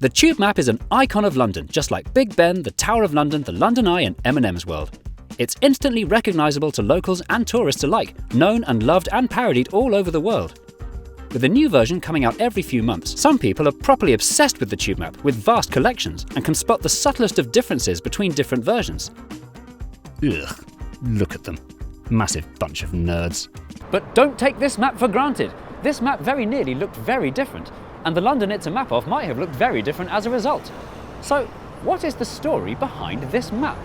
The tube map is an icon of London, just like Big Ben, the Tower of London, the London Eye and M&M's World. It's instantly recognisable to locals and tourists alike, known and loved and parodied all over the world. With a new version coming out every few months, some people are properly obsessed with the tube map, with vast collections, and can spot the subtlest of differences between different versions. Ugh, look at them. Massive bunch of nerds. But don't take this map for granted. This map very nearly looked very different, and the London it's a map of might have looked very different as a result. So, what is the story behind this map?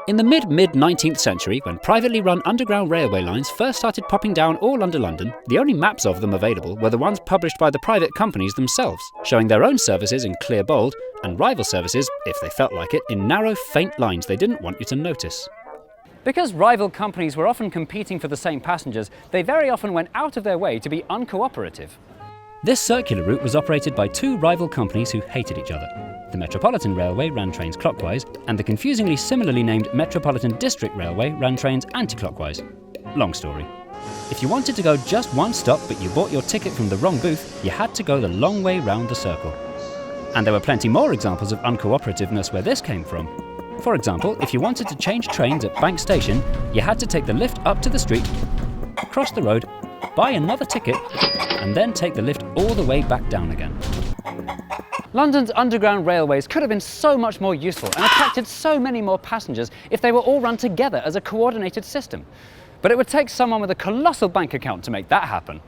In the mid-19th century, when privately run underground railway lines first started popping down all under London, the only maps of them available were the ones published by the private companies themselves, showing their own services in clear bold, and rival services, if they felt like it, in narrow, faint lines they didn't want you to notice. Because rival companies were often competing for the same passengers, they very often went out of their way to be uncooperative. This circular route was operated by two rival companies who hated each other. The Metropolitan Railway ran trains clockwise, and the confusingly similarly named Metropolitan District Railway ran trains anti-clockwise. Long story. If you wanted to go just one stop but you bought your ticket from the wrong booth, you had to go the long way round the circle. And there were plenty more examples of uncooperativeness where this came from. For example, if you wanted to change trains at Bank Station, you had to take the lift up to the street, cross the road, buy another ticket, and then take the lift all the way back down again. London's underground railways could have been so much more useful and attracted so many more passengers if they were all run together as a coordinated system. But it would take someone with a colossal bank account to make that happen.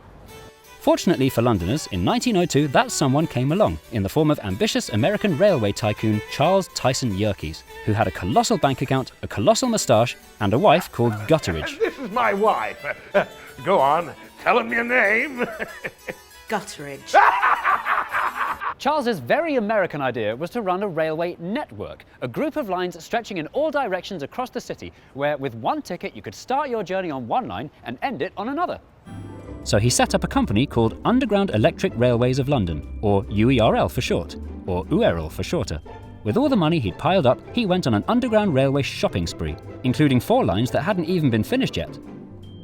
Fortunately for Londoners, in 1902 that someone came along, in the form of ambitious American railway tycoon Charles Tyson Yerkes, who had a colossal bank account, a colossal moustache, and a wife called Guttridge. This is my wife. Go on, tell him your name. Guttridge. Charles's very American idea was to run a railway network, a group of lines stretching in all directions across the city, where with one ticket you could start your journey on one line and end it on another. So he set up a company called Underground Electric Railways of London, or UERL for short, or UERL for shorter. With all the money he'd piled up, he went on an underground railway shopping spree, including 4 lines that hadn't even been finished yet.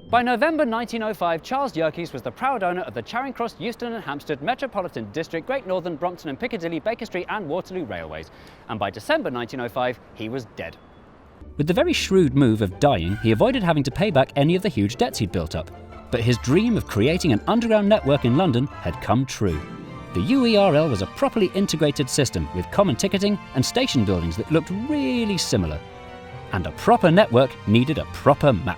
By November 1905, Charles Yerkes was the proud owner of the Charing Cross, Euston and Hampstead, Metropolitan District, Great Northern, Brompton and Piccadilly, Baker Street and Waterloo Railways. And by December 1905, he was dead. With the very shrewd move of dying, he avoided having to pay back any of the huge debts he'd built up. But his dream of creating an underground network in London had come true. The UERL was a properly integrated system with common ticketing and station buildings that looked really similar. And a proper network needed a proper map.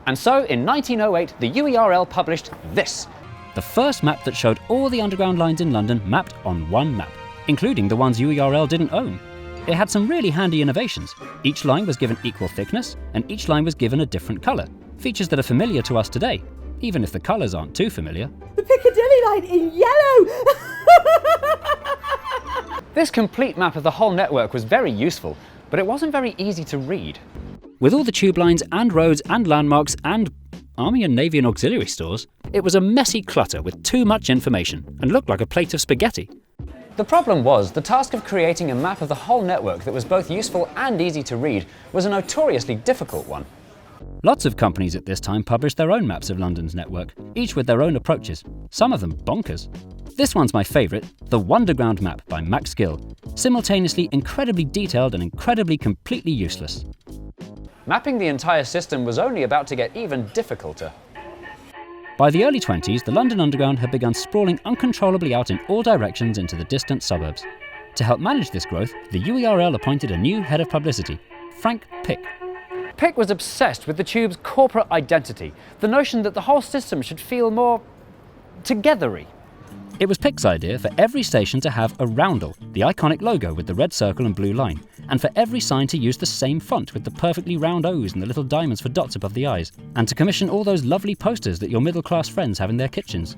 And so, in 1908, the UERL published this. The first map that showed all the underground lines in London mapped on one map, including the ones UERL didn't own. It had some really handy innovations. Each line was given equal thickness, and each line was given a different colour. Features that are familiar to us today, even if the colours aren't too familiar. The Piccadilly line in yellow! This complete map of the whole network was very useful, but it wasn't very easy to read. With all the tube lines and roads and landmarks and Army and Navy and auxiliary stores, it was a messy clutter with too much information and looked like a plate of spaghetti. The problem was, the task of creating a map of the whole network that was both useful and easy to read was a notoriously difficult one. Lots of companies at this time published their own maps of London's network, each with their own approaches, some of them bonkers. This one's my favourite, the Wonderground map by Max Gill, simultaneously incredibly detailed and incredibly completely useless. Mapping the entire system was only about to get even difficulter. By the early 20s, the London Underground had begun sprawling uncontrollably out in all directions into the distant suburbs. To help manage this growth, the UERL appointed a new head of publicity, Frank Pick. Pick was obsessed with the tube's corporate identity, the notion that the whole system should feel more togethery. It was Pick's idea for every station to have a roundel, the iconic logo with the red circle and blue line, and for every sign to use the same font with the perfectly round O's and the little diamonds for dots above the eyes, and to commission all those lovely posters that your middle-class friends have in their kitchens.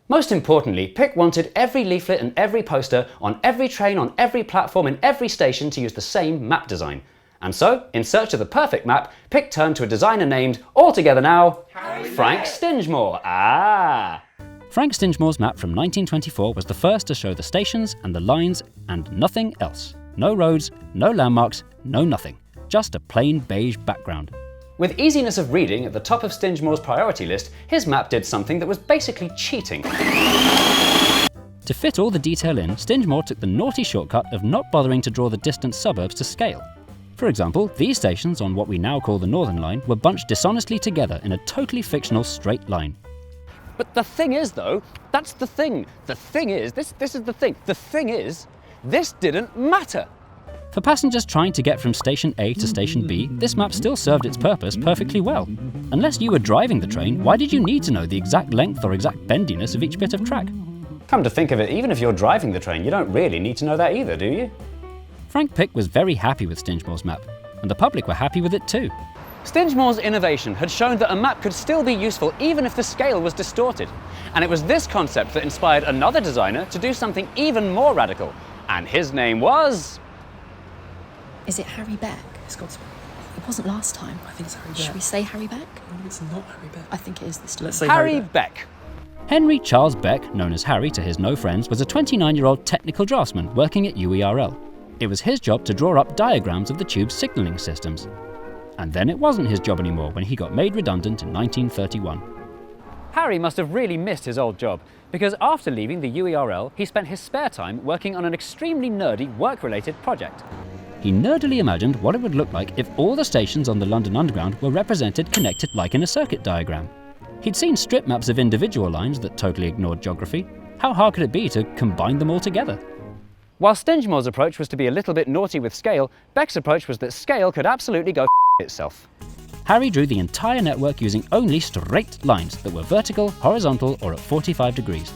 Most importantly, Pick wanted every leaflet and every poster on every train, on every platform, in every station to use the same map design. And so, in search of the perfect map, Pick turned to a designer named, altogether now, Frank Stingemore. Frank Stingemore's map from 1924 was the first to show the stations and the lines and nothing else. No roads, no landmarks, no nothing. Just a plain beige background. With easiness of reading at the top of Stingemore's priority list, his map did something that was basically cheating. To fit all the detail in, Stingemore took the naughty shortcut of not bothering to draw the distant suburbs to scale. For example, these stations on what we now call the Northern Line were bunched dishonestly together in a totally fictional straight line. But the thing is though, that's the thing. The thing is, this is the thing. The thing is, this didn't matter. For passengers trying to get from station A to station B, this map still served its purpose perfectly well. Unless you were driving the train, why did you need to know the exact length or exact bendiness of each bit of track? Come to think of it, even if you're driving the train, you don't really need to know that either, do you? Frank Pick was very happy with Stingemore's map, and the public were happy with it too. Stingemore's innovation had shown that a map could still be useful even if the scale was distorted. And it was this concept that inspired another designer to do something even more radical. And his name was... Is it Harry Beck? It's got to be. It wasn't last time. I think it's Harry Beck. Should we say Harry Beck? No, it's not Harry Beck. I think it is this time. Let's say Harry Beck. Henry Charles Beck, known as Harry to his no friends, was a 29-year-old technical draftsman working at UERL. It was his job to draw up diagrams of the tube's signalling systems. And then it wasn't his job anymore when he got made redundant in 1931. Harry must have really missed his old job, because after leaving the UERL, he spent his spare time working on an extremely nerdy work-related project. He nerdily imagined what it would look like if all the stations on the London Underground were represented connected like in a circuit diagram. He'd seen strip maps of individual lines that totally ignored geography. How hard could it be to combine them all together? While Stingemore's approach was to be a little bit naughty with scale, Beck's approach was that scale could absolutely go itself. Harry drew the entire network using only straight lines that were vertical, horizontal, or at 45 degrees.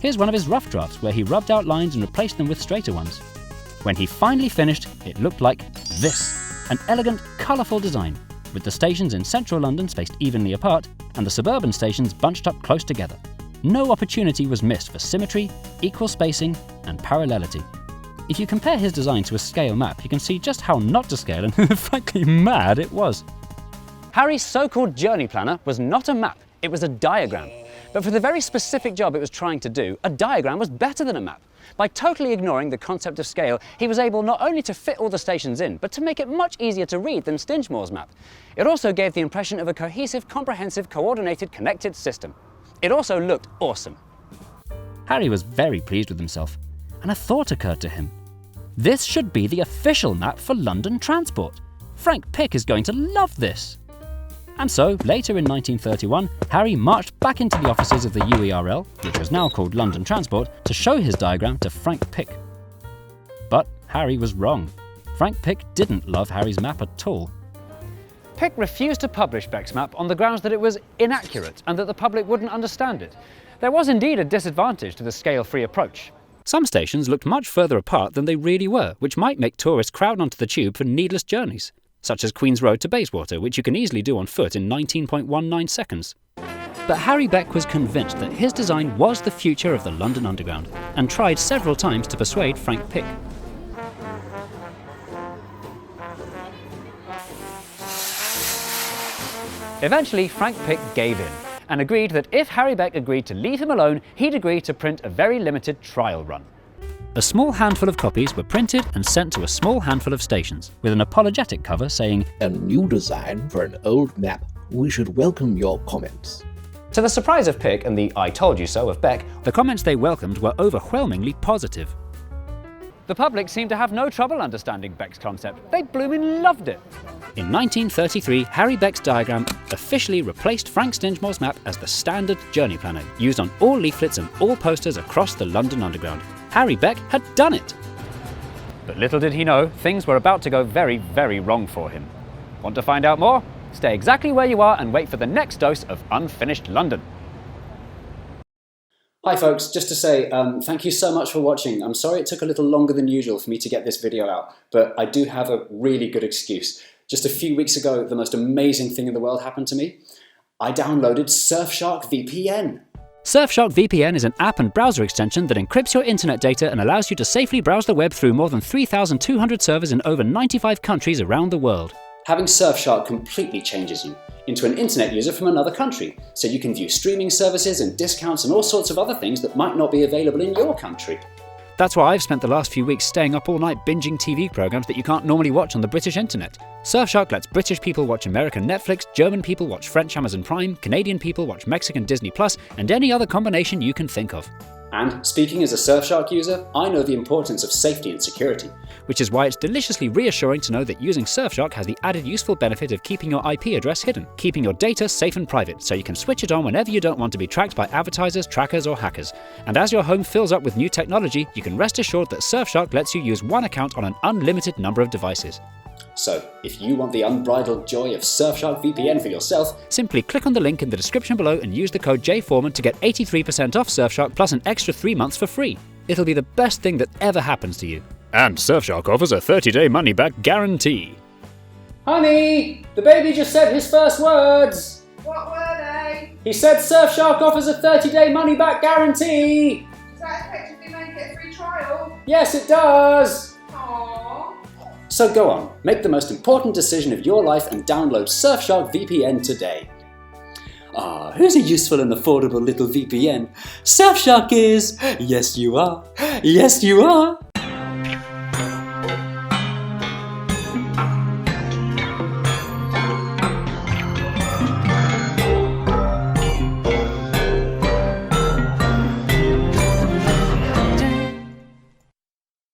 Here's one of his rough drafts where he rubbed out lines and replaced them with straighter ones. When he finally finished, it looked like this, an elegant, colourful design, with the stations in central London spaced evenly apart and the suburban stations bunched up close together. No opportunity was missed for symmetry, equal spacing, and parallelity. If you compare his design to a scale map, you can see just how not to scale and frankly mad it was. Harry's so-called journey planner was not a map, it was a diagram. But for the very specific job it was trying to do, a diagram was better than a map. By totally ignoring the concept of scale, he was able not only to fit all the stations in, but to make it much easier to read than Stingemore's map. It also gave the impression of a cohesive, comprehensive, coordinated, connected system. It also looked awesome. Harry was very pleased with himself, and a thought occurred to him. This should be the official map for London transport. Frank Pick is going to love this. And so, later in 1931, Harry marched back into the offices of the UERL, which was now called London Transport, to show his diagram to Frank Pick. But Harry was wrong. Frank Pick didn't love Harry's map at all. Pick refused to publish Beck's map on the grounds that it was inaccurate and that the public wouldn't understand it. There was indeed a disadvantage to the scale-free approach. Some stations looked much further apart than they really were, which might make tourists crowd onto the tube for needless journeys, such as Queen's Road to Bayswater, which you can easily do on foot in 19.19 seconds. But Harry Beck was convinced that his design was the future of the London Underground, and tried several times to persuade Frank Pick. Eventually, Frank Pick gave in, and agreed that if Harry Beck agreed to leave him alone, he'd agree to print a very limited trial run. A small handful of copies were printed and sent to a small handful of stations, with an apologetic cover saying, "A new design for an old map. We should welcome your comments." To the surprise of Pick and the "I told you so" of Beck, the comments they welcomed were overwhelmingly positive. The public seemed to have no trouble understanding Beck's concept. They blooming loved it. In 1933, Harry Beck's diagram officially replaced Frank Stingemore's map as the standard journey planner, used on all leaflets and all posters across the London Underground. Harry Beck had done it! But little did he know, things were about to go very, very wrong for him. Want to find out more? Stay exactly where you are and wait for the next dose of Unfinished London. Hi folks, just to say thank you so much for watching. I'm sorry it took a little longer than usual for me to get this video out, but I do have a really good excuse. Just a few weeks ago, the most amazing thing in the world happened to me. I downloaded Surfshark VPN. Surfshark VPN is an app and browser extension that encrypts your internet data and allows you to safely browse the web through more than 3,200 servers in over 95 countries around the world. Having Surfshark completely changes you into an internet user from another country, so you can view streaming services and discounts and all sorts of other things that might not be available in your country. That's why I've spent the last few weeks staying up all night binging TV programs that you can't normally watch on the British internet. Surfshark lets British people watch American Netflix, German people watch French Amazon Prime, Canadian people watch Mexican Disney Plus, and any other combination you can think of. And speaking as a Surfshark user, I know the importance of safety and security, which is why it's deliciously reassuring to know that using Surfshark has the added useful benefit of keeping your IP address hidden, keeping your data safe and private, so you can switch it on whenever you don't want to be tracked by advertisers, trackers, or hackers. And as your home fills up with new technology, you can rest assured that Surfshark lets you use one account on an unlimited number of devices. So, if you want the unbridled joy of Surfshark VPN for yourself, simply click on the link in the description below and use the code JForeman to get 83% off Surfshark plus an extra 3 months for free. It'll be the best thing that ever happens to you. And Surfshark offers a 30-day money-back guarantee. Honey, the baby just said his first words. What were they? He said Surfshark offers a 30-day money-back guarantee. Does that effectively make it a free trial? Yes, it does. Aww. So go on, make the most important decision of your life and download Surfshark VPN today. Ah, who's a useful and affordable little VPN? Surfshark is! Yes, you are. Yes, you are.